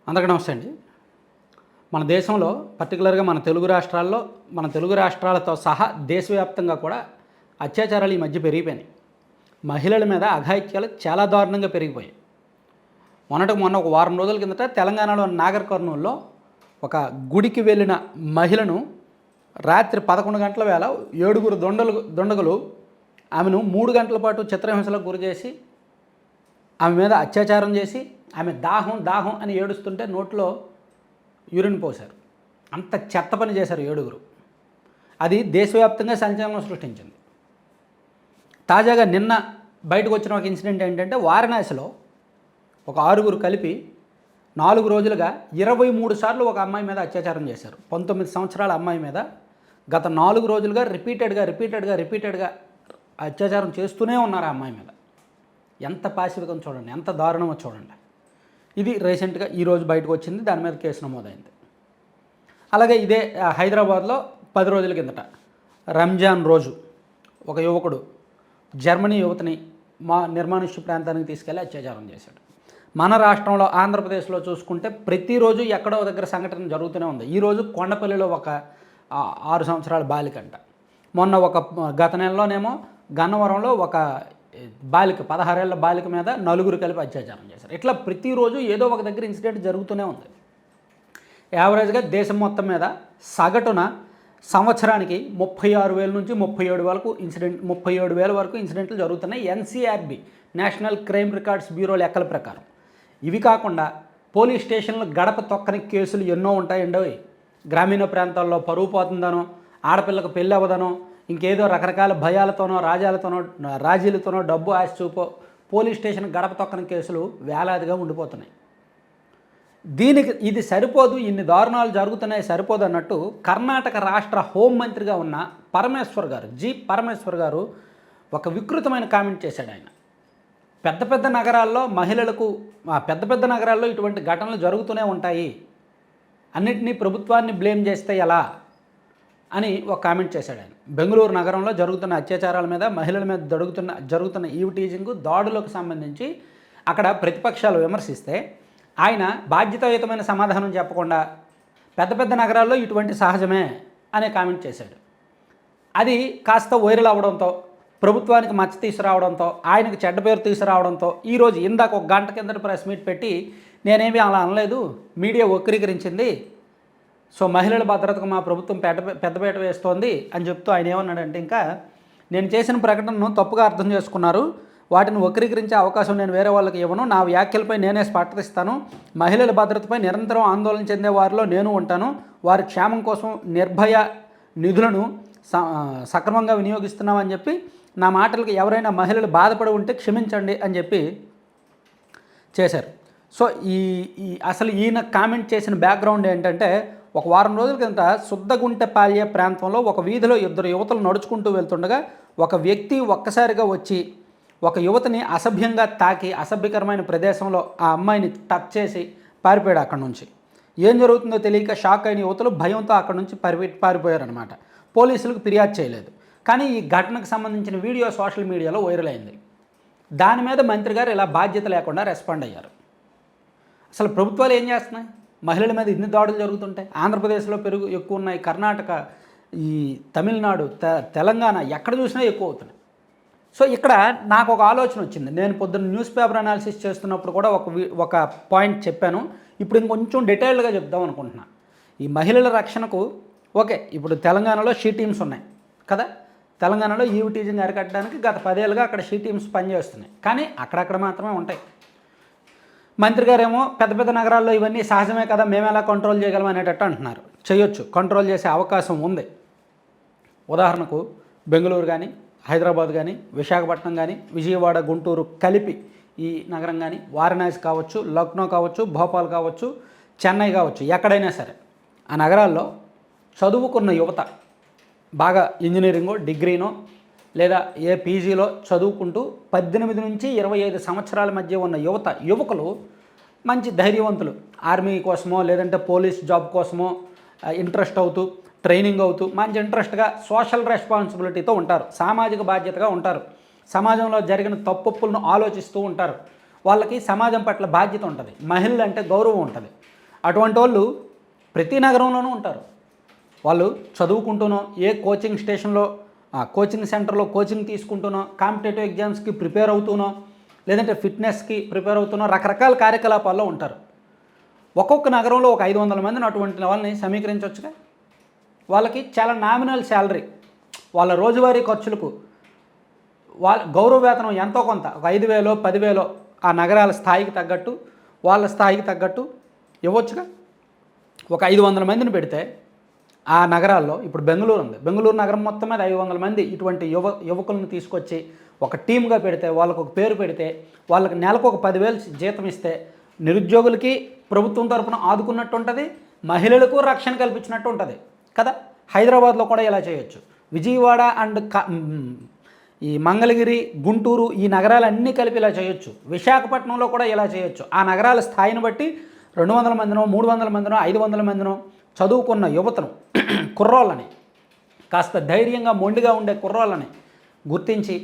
అందరికీ నమస్తే అండి. మన దేశంలో పర్టికులర్గా మన తెలుగు రాష్ట్రాలతో సహా దేశవ్యాప్తంగా కూడా అత్యాచారాలు ఈ మధ్య పెరిగిపోయినాయి. మహిళల మీద అఘాయిత్యాలు చాలా దారుణంగా పెరిగిపోయాయి. మొన్న ఒక వారం రోజుల కిందట తెలంగాణలో నాగర్ కర్నూల్లో ఒక గుడికి వెళ్ళిన మహిళను రాత్రి 11 గంటల వేళ 7 దుండగులు ఆమెను 3 గంటల పాటు చిత్రహింసలకు గురి చేసి ఆమె మీద అత్యాచారం చేసి ఆమె దాహం దాహం అని ఏడుస్తుంటే నోట్లో యూరిన్ పోశారు. అంత చెత్త పని చేశారు 7. అది దేశవ్యాప్తంగా సంచలనం సృష్టించింది. తాజాగా నిన్న బయటకు వచ్చిన ఒక ఇన్సిడెంట్ ఏంటంటే వారణాసిలో ఒక 6 కలిపి 4 రోజులుగా 23 సార్లు ఒక అమ్మాయి మీద అత్యాచారం చేశారు. 19 సంవత్సరాల అమ్మాయి మీద గత 4 రోజులుగా రిపీటెడ్గా అత్యాచారం చేస్తూనే ఉన్నారు ఆ అమ్మాయి మీద. ఎంత పాశవికం చూడండి, ఎంత దారుణమో చూడండి. ఇది రీసెంట్గా ఈరోజు బయటకు వచ్చింది, దాని మీద కేసు నమోదైంది. అలాగే ఇదే హైదరాబాద్లో 10 రోజుల కిందట రంజాన్ రోజు ఒక యువకుడు జర్మనీ యువతిని నిర్మానుష్య ప్రాంతానికి తీసుకెళ్లి అత్యాచారం చేశాడు. మన రాష్ట్రంలో ఆంధ్రప్రదేశ్లో చూసుకుంటే ప్రతిరోజు ఎక్కడో దగ్గర సంఘటన జరుగుతూనే ఉంది. ఈరోజు కొండపల్లిలో ఒక 6 సంవత్సరాల బాలికంట, గత నెలలోనేమో గన్నవరంలో ఒక బాలిక 16 ఏళ్ల బాలిక మీద 4 కలిపి అత్యాచారం చేశారు. ఇట్లా ప్రతిరోజు ఏదో ఒక దగ్గర ఇన్సిడెంట్ జరుగుతూనే ఉంది. యావరేజ్గా దేశం మొత్తం మీద సగటున సంవత్సరానికి 36,000 నుంచి 37,000 వరకు ఇన్సిడెంట్లు జరుగుతున్నాయి NCRB national crime records bureau లెక్కల ప్రకారం. ఇవి కాకుండా పోలీస్ స్టేషన్లు గడప తొక్కని కేసులు ఎన్నో ఉంటాయండి. గ్రామీణ ప్రాంతాల్లో పరువు పోతుందనో, ఆడపిల్లకు పెళ్ళి అవ్వదనో, ఇంకేదో రకరకాల భయాలతోనో రాజీలతోనో డబ్బు ఆశ చూపో పోలీస్ స్టేషన్ గడప తొక్కని కేసులు వేలాదిగా ఉండిపోతున్నాయి. దీనికి ఇది సరిపోదు, ఇన్ని దారుణాలు జరుగుతున్నాయి సరిపోదు అన్నట్టు కర్ణాటక రాష్ట్ర హోంమంత్రిగా ఉన్న పరమేశ్వర్ గారు ఒక వికృతమైన కామెంట్ చేశాడు. ఆయన పెద్ద నగరాల్లో ఇటువంటి ఘటనలు జరుగుతూనే ఉంటాయి, అన్నిటినీ ప్రభుత్వాన్ని బ్లేమ్ చేస్తే ఎలా అని ఒక కామెంట్ చేశాడు ఆయన. బెంగళూరు నగరంలో జరుగుతున్న అత్యాచారాల మీద, మహిళల మీద జరుగుతున్న ఈవ్ టీజింగ్ దాడులకు సంబంధించి అక్కడ ప్రతిపక్షాలు విమర్శిస్తే ఆయన బాధ్యతాయుతమైన సమాధానం చెప్పకుండా పెద్ద నగరాల్లో ఇటువంటి సహజమే అనే కామెంట్ చేశాడు. అది కాస్త వైరల్ అవ్వడంతో, ప్రభుత్వానికి మచ్చ తీసుకురావడంతో, ఆయనకు చెడ్డ పేరు తీసుకురావడంతో ఈరోజు ఇందాక ఒక గంట కిందట ప్రెస్ మీట్ పెట్టి నేనేమీ అలా అనలేదు, మీడియా వక్రీకరించింది, సో మహిళల భద్రతకు మా ప్రభుత్వం పెద్దపీట వేస్తోంది అని చెప్తూ ఆయన ఏమన్నాడంటే, ఇంకా నేను చేసిన ప్రకటనను తప్పుగా అర్థం చేసుకున్నారు, వాటిని వక్రీకరించే అవకాశం నేను వేరే వాళ్ళకి ఇవ్వను, నా వ్యాఖ్యలపై నేనే స్పష్టతిస్తాను, మహిళల భద్రతపై నిరంతరం ఆందోళన చెందే వారిలో నేను ఉంటాను, వారి క్షేమం కోసం నిర్భయ నిధులను సక్రమంగా వినియోగిస్తున్నామని చెప్పి నా మాటలకు ఎవరైనా మహిళలు బాధపడి ఉంటే క్షమించండి అని చెప్పి చేశారు. సో అసలు ఈయన కామెంట్ చేసిన బ్యాక్గ్రౌండ్ ఏంటంటే, ఒక వారం రోజుల కింద సుద్దగుంటెపాల్య ప్రాంతంలో ఒక వీధిలో 2 యువతులు నడుచుకుంటూ వెళ్తుండగా ఒక వ్యక్తి ఒక్కసారిగా వచ్చి ఒక యువతిని అసభ్యంగా తాకి అసభ్యకరమైన ప్రదేశంలో ఆ అమ్మాయిని టచ్ చేసి పారిపోయాడు. అక్కడి నుంచి ఏం జరుగుతుందో తెలియక షాక్ అయిన యువతులు భయంతో అక్కడి నుంచి పారిపోయారనమాట. పోలీసులకు ఫిర్యాదు చేయలేదు. కానీ ఈ ఘటనకు సంబంధించిన వీడియో సోషల్ మీడియాలో వైరల్ అయింది. దాని మీద మంత్రి గారు ఇలా బాధ్యత లేకుండా రెస్పాండ్ అయ్యారు. అసలు ప్రభుత్వాలు ఏం చేస్తున్నాయి? మహిళల మీద ఇన్ని దాడులు జరుగుతుంటాయి. ఆంధ్రప్రదేశ్లో ఎక్కువ ఉన్నాయి, కర్ణాటక, ఈ తమిళనాడు, తెలంగాణ ఎక్కడ చూసినా ఎక్కువ అవుతున్నాయి. సో ఇక్కడ నాకు ఒక ఆలోచన వచ్చింది. నేను పొద్దున్న న్యూస్ పేపర్ అనాలిసిస్ చేస్తున్నప్పుడు కూడా ఒక పాయింట్ చెప్పాను. ఇప్పుడు ఇంకొంచెం డీటెయిల్డ్గా చెప్దాం అనుకుంటున్నాను. ఈ మహిళల రక్షణకు ఓకే, ఇప్పుడు తెలంగాణలో షీ టీమ్స్ ఉన్నాయి కదా, తెలంగాణలో ఈవ్ టీజింగ్ అరికట్టడానికి గత 10 ఏళ్ళుగా అక్కడ షీ టీమ్స్ పనిచేస్తున్నాయి. కానీ అక్కడక్కడ మాత్రమే ఉంటాయి. మంత్రి గారేమో పెద్ద నగరాల్లో ఇవన్నీ సహజమే కదా, మేము ఎలా కంట్రోల్ చేయగలం అనేటట్టు అంటున్నారు. చేయొచ్చు, కంట్రోల్ చేసే అవకాశం ఉంది. ఉదాహరణకు బెంగళూరు కానీ, హైదరాబాద్ కానీ, విశాఖపట్నం కానీ, విజయవాడ, గుంటూరు కలిపి ఈ నగరం కానీ, వారణాసి కావచ్చు, లక్నో కావచ్చు, భోపాల్ కావచ్చు, చెన్నై కావచ్చు, ఎక్కడైనా సరే ఆ నగరాల్లో చదువుకున్న యువత బాగా ఇంజనీరింగో, డిగ్రీనో లేదా ఏ పీజీలో చదువుకుంటూ 18 నుంచి 25 సంవత్సరాల మధ్య ఉన్న యువకులు మంచి ధైర్యవంతులు, ఆర్మీ కోసమో లేదంటే పోలీస్ జాబ్ కోసమో ఇంట్రెస్ట్ అవుతూ, ట్రైనింగ్ అవుతూ మంచి ఇంట్రెస్ట్గా సోషల్ రెస్పాన్సిబిలిటీతో ఉంటారు, సామాజిక బాధ్యతగా ఉంటారు, సమాజంలో జరిగిన తప్పులను ఆలోచిస్తూ ఉంటారు. వాళ్ళకి సమాజం పట్ల బాధ్యత ఉంటుంది, మహిళలు అంటే గౌరవం ఉంటుంది. అటువంటి వాళ్ళు ప్రతి నగరంలోనూ ఉంటారు. వాళ్ళు చదువుకుంటూనో, ఏ కోచింగ్ స్టేషన్లో కోచింగ్ సెంటర్లో కోచింగ్ తీసుకుంటూనో, కాంపిటేటివ్ ఎగ్జామ్స్కి ప్రిపేర్ అవుతూనో, లేదంటే ఫిట్నెస్కి ప్రిపేర్ అవుతూనో రకరకాల కార్యకలాపాల్లో ఉంటారు. ఒక్కొక్క నగరంలో ఒక 500 మందిని అటువంటి వాళ్ళని సమీకరించవచ్చుగా. వాళ్ళకి చాలా నామినల్ శాలరీ, వాళ్ళ రోజువారీ ఖర్చులకు వాళ్ళ గౌరవ వేతనం ఎంతో కొంత, ఒక 5,000 10,000 ఆ నగరాల స్థాయికి తగ్గట్టు, వాళ్ళ స్థాయికి తగ్గట్టు ఇవ్వచ్చుగా. ఒక 500 మందిని పెడితే ఆ నగరాల్లో, ఇప్పుడు బెంగళూరు ఉంది, బెంగళూరు నగరం మొత్తం మీద 500 మంది ఇటువంటి యువకులను తీసుకొచ్చి ఒక టీమ్గా పెడితే, వాళ్ళకు ఒక పేరు పెడితే, వాళ్ళకి నెలకు ఒక 10,000 జీతం ఇస్తే నిరుద్యోగులకి ప్రభుత్వం తరపున ఆదుకున్నట్టు ఉంటుంది, మహిళలకు రక్షణ కల్పించినట్టు ఉంటుంది కదా. హైదరాబాద్లో కూడా ఇలా చేయొచ్చు. విజయవాడ అండ్ ఈ మంగళగిరి, గుంటూరు ఈ నగరాలన్నీ కలిపి ఇలా చేయొచ్చు. విశాఖపట్నంలో కూడా ఇలా చేయొచ్చు. ఆ నగరాల స్థాయిని బట్టి 200 మందినో 300 మందినో 500 మందినో చదువుకున్న యువతను, కుర్రోళ్ళని, కాస్త ధైర్యంగా మొండిగా ఉండే కుర్రోళ్ళని గుర్తించి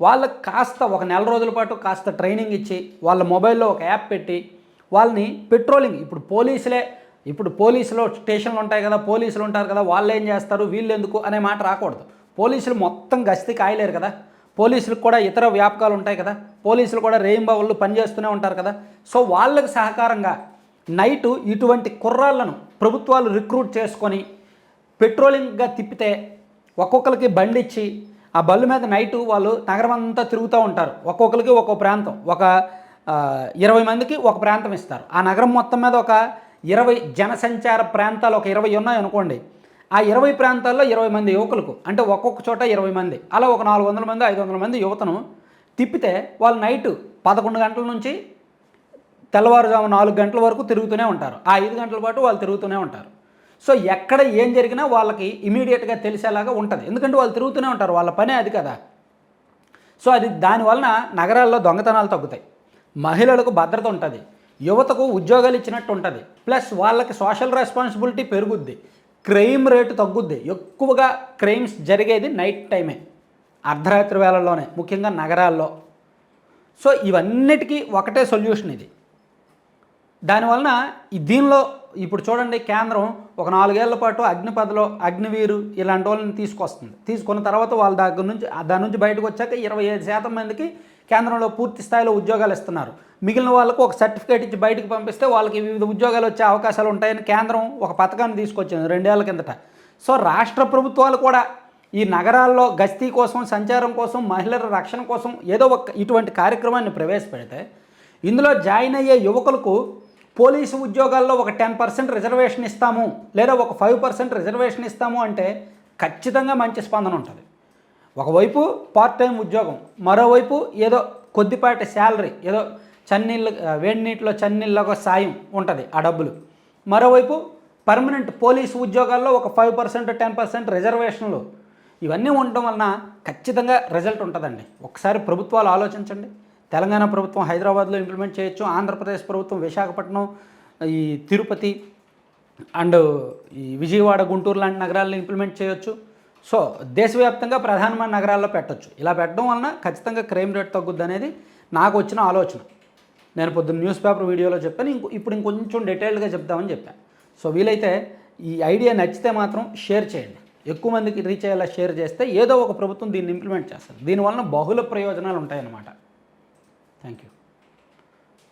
వాళ్ళకి కాస్త ఒక నెల రోజుల పాటు కాస్త ట్రైనింగ్ ఇచ్చి, వాళ్ళ మొబైల్లో ఒక యాప్ పెట్టి వాళ్ళని పెట్రోలింగ్, ఇప్పుడు పోలీసులో స్టేషన్లు ఉంటాయి కదా, పోలీసులు ఉంటారు కదా, వాళ్ళు ఏం చేస్తారు వీళ్ళు ఎందుకు అనే మాట రాకూడదు. పోలీసులు మొత్తం గస్తీ కాయలేరు కదా, పోలీసులకు కూడా ఇతర వ్యాపకాలు ఉంటాయి కదా, పోలీసులు కూడా రేయింబవళ్ళు పనిచేస్తూనే ఉంటారు కదా. సో వాళ్ళకి సహకారంగా నైటు ఇటువంటి కుర్రాళ్ళను ప్రభుత్వాలు రిక్రూట్ చేసుకొని పెట్రోలింగ్గా తిప్పితే, ఒక్కొక్కరికి బండి ఇచ్చి ఆ బళ్ళు మీద నైటు వాళ్ళు నగరం అంతా తిరుగుతూ ఉంటారు. ఒక్కొక్కరికి ఒక్కో ప్రాంతం, ఒక 20 మందికి ఒక ప్రాంతం ఇస్తారు. ఆ నగరం మొత్తం మీద ఒక 20 జనసంచార ప్రాంతాలు ఒక 20 ఉన్నాయనుకోండి. ఆ 20 ప్రాంతాల్లో 20 మంది యువకులకు, అంటే ఒక్కొక్క చోట 20 మంది, అలా ఒక 400 మంది 500 మంది యువతను తిప్పితే వాళ్ళు నైటు 11 గంటల నుంచి తెల్లవారుజాము 4 గంటల వరకు తిరుగుతూనే ఉంటారు. ఆ 5 గంటల పాటు వాళ్ళు తిరుగుతూనే ఉంటారు. సో ఎక్కడ ఏం జరిగినా వాళ్ళకి ఇమీడియట్గా తెలిసేలాగా ఉంటుంది. ఎందుకంటే వాళ్ళు తిరుగుతూనే ఉంటారు, వాళ్ళ పనే అది కదా. సో అది దానివలన నగరాల్లో దొంగతనాలు తగ్గుతాయి, మహిళలకు భద్రత ఉంటుంది, యువతకు ఉద్యోగాలు ఇచ్చినట్టు ఉంటుంది, ప్లస్ వాళ్ళకి సోషల్ రెస్పాన్సిబిలిటీ పెరుగుద్ది, క్రైమ్ రేటు తగ్గుద్ది. ఎక్కువగా క్రైమ్స్ జరిగేది నైట్ టైమే, అర్ధరాత్రి వేళల్లోనే, ముఖ్యంగా నగరాల్లో. సో ఇవన్నిటికీ ఒకటే సొల్యూషన్ ఇది. దానివలన దీనిలో ఇప్పుడు చూడండి, కేంద్రం ఒక 4 ఏళ్ల పాటు అగ్నిపథలో అగ్నివీరు ఇలాంటి వాళ్ళని తీసుకొస్తుంది. తీసుకున్న తర్వాత వాళ్ళ దాని నుంచి బయటకు వచ్చాక 25% మందికి కేంద్రంలో పూర్తి స్థాయిలో ఉద్యోగాలు ఇస్తున్నారు. మిగిలిన వాళ్ళకు ఒక సర్టిఫికేట్ ఇచ్చి బయటకు పంపిస్తే వాళ్ళకి వివిధ ఉద్యోగాలు వచ్చే అవకాశాలు ఉంటాయని కేంద్రం ఒక పథకాన్ని తీసుకొచ్చింది 2 ఏళ్ల కిందట. సో రాష్ట్ర ప్రభుత్వాలు కూడా ఈ నగరాల్లో గస్తీ కోసం, సంచారం కోసం, మహిళల రక్షణ కోసం ఏదో ఒక ఇటువంటి కార్యక్రమాన్ని ప్రవేశపెడితే, ఇందులో జాయిన్ అయ్యే యువకులకు పోలీసు ఉద్యోగాల్లో ఒక 10% రిజర్వేషన్ ఇస్తాము, లేదా ఒక 5% రిజర్వేషన్ ఇస్తాము అంటే ఖచ్చితంగా మంచి స్పందన ఉంటుంది. ఒకవైపు పార్ట్ టైం ఉద్యోగం, మరోవైపు ఏదో కొద్దిపాటి శాలరీ, ఏదో వేడి నీటిలో చన్నీళ్ళకు సాయం ఉంటుంది ఆ డబ్బులు. మరోవైపు పర్మనెంట్ పోలీసు ఉద్యోగాల్లో ఒక 5% 10% రిజర్వేషన్లు, ఇవన్నీ ఉండడం వలన ఖచ్చితంగా రిజల్ట్ ఉంటుందండి. ఒకసారి ప్రభుత్వాలు ఆలోచించండి. తెలంగాణ ప్రభుత్వం హైదరాబాద్లో ఇంప్లిమెంట్ చేయొచ్చు, ఆంధ్రప్రదేశ్ ప్రభుత్వం విశాఖపట్నం, ఈ తిరుపతి అండ్ ఈ విజయవాడ, గుంటూరు లాంటి నగరాలను ఇంప్లిమెంట్ చేయొచ్చు. సో దేశవ్యాప్తంగా ప్రధానమైన నగరాల్లో పెట్టొచ్చు. ఇలా పెట్టడం వలన ఖచ్చితంగా క్రైమ్ రేట్ తగ్గుద్ది అనేది నాకు వచ్చిన ఆలోచన. నేను పొద్దున్న న్యూస్ పేపర్ వీడియోలో చెప్పాను, ఇప్పుడు ఇంకొంచెం డీటెయిల్డ్గా చెప్దామని చెప్పాను. సో వీలైతే ఈ ఐడియా నచ్చితే మాత్రం షేర్ చేయండి. ఎక్కువ మందికి రీచ్ అయ్యేలా షేర్ చేస్తే ఏదో ఒక ప్రభుత్వం దీన్ని ఇంప్లిమెంట్ చేస్తుంది. దీనివలన బహుళ ప్రయోజనాలు ఉంటాయన్నమాట. Thank you.